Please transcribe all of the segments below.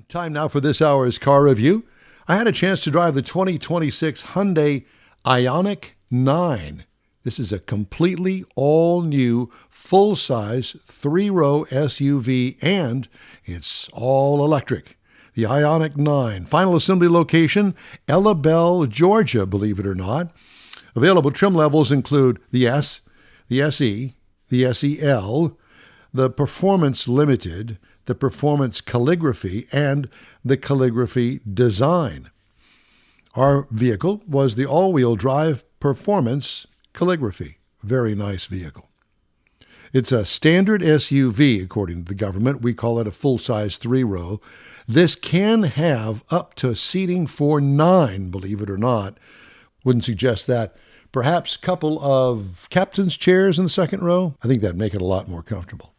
Time now for this hour's car review. I had a chance to drive the 2026 Hyundai Ioniq 9. This is a completely all-new, full-size, three-row SUV, and it's all electric. The Ioniq 9. Final assembly location, Ellabelle, Georgia, believe it or not. Available trim levels include the S, the SE, the SEL, the Performance Limited, the Performance Calligraphy, and the Calligraphy Design. Our vehicle was the all-wheel drive Performance Calligraphy. Very nice vehicle. It's a standard SUV, according to the government. We call it a full-size three-row. This can have up to seating for 9, believe it or not. Wouldn't suggest that. Perhaps a couple of captain's chairs in the second row. I think that'd make it a lot more comfortable.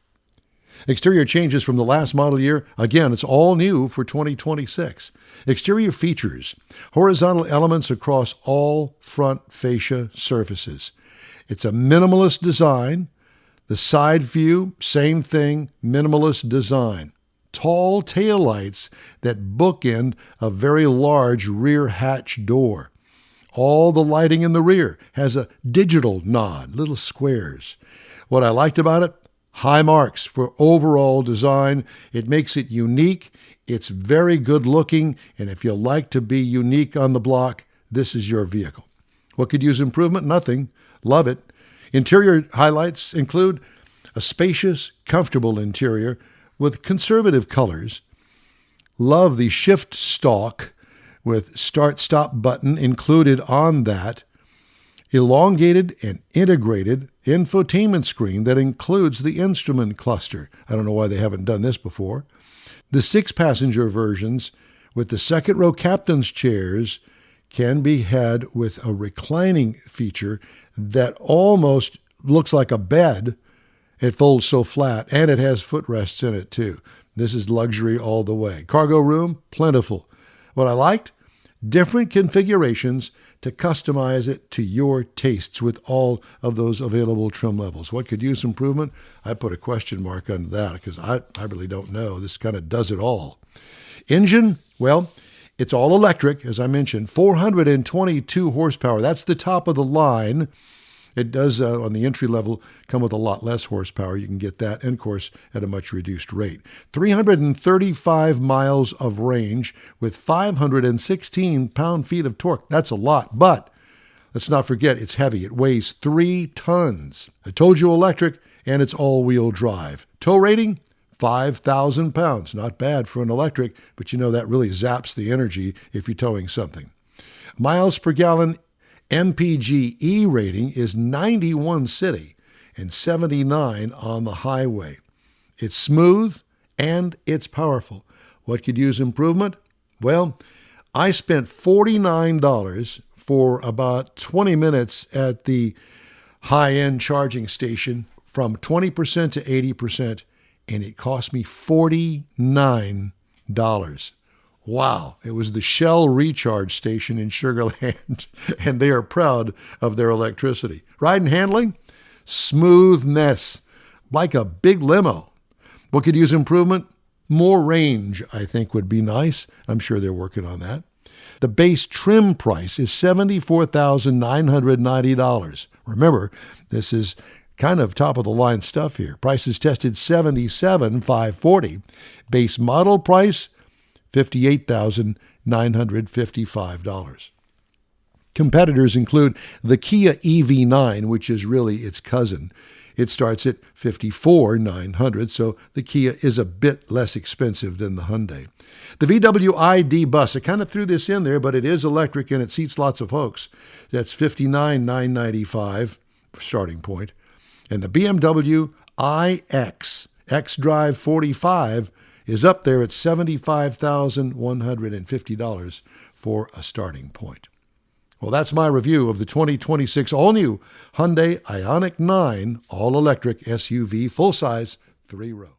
Exterior changes from the last model year. Again, it's all new for 2026. Exterior features: horizontal elements across all front fascia surfaces. It's a minimalist design. The side view, same thing, minimalist design. Tall taillights that bookend a very large rear hatch door. All the lighting in the rear has a digital nod, little squares. What I liked about it: high marks for overall design. It makes it unique. It's very good looking. And if you like to be unique on the block, this is your vehicle. What could use improvement? Nothing. Love it. Interior highlights include a spacious, comfortable interior with conservative colors. Love the shift stalk with start-stop button included on that. Elongated and integrated infotainment screen that includes the instrument cluster. I don't know why they haven't done this before. The 6-passenger versions with the second row captain's chairs can be had with a reclining feature that almost looks like a bed. It folds so flat, and it has footrests in it too. This is luxury all the way. Cargo room, plentiful. What I liked: different configurations to customize it to your tastes with all of those available trim levels. What could use improvement? I put a question mark on that because I really don't know. This kind of does it all. Engine, well, it's all electric, as I mentioned, 422 horsepower. That's the top of the line. It does, on the entry level, come with a lot less horsepower. You can get that, and of course, at a much reduced rate. 335 miles of range with 516 pound-feet of torque. That's a lot, but let's not forget it's heavy. It weighs 3 tons. I told you electric, and it's all-wheel drive. Tow rating, 5,000 pounds. Not bad for an electric, but you know that really zaps the energy if you're towing something. Miles per gallon MPG rating is 91 city and 79 on the highway. It's smooth and it's powerful. What could use improvement? Well, I spent $49 for about 20 minutes at the high-end charging station from 20% to 80%, and it cost me $49. Wow, it was the Shell recharge station in Sugar Land, and they are proud of their electricity. Ride and handling, smoothness, like a big limo. What could use improvement? More range, I think, would be nice. I'm sure they're working on that. The base trim price is $74,990. Remember, this is kind of top-of-the-line stuff here. Prices tested $77,540. Base model price, $58,955. Competitors include the Kia EV9, which is really its cousin. It starts at $54,900, so the Kia is a bit less expensive than the Hyundai. The VW ID Bus, I kind of threw this in there, but it is electric and it seats lots of folks. That's $59,995 starting point. And the BMW iX, xDrive 45, is up there at $75,150 for a starting point. Well, that's my review of the 2026 all-new Hyundai Ioniq 9 all-electric SUV, full-size, three-row.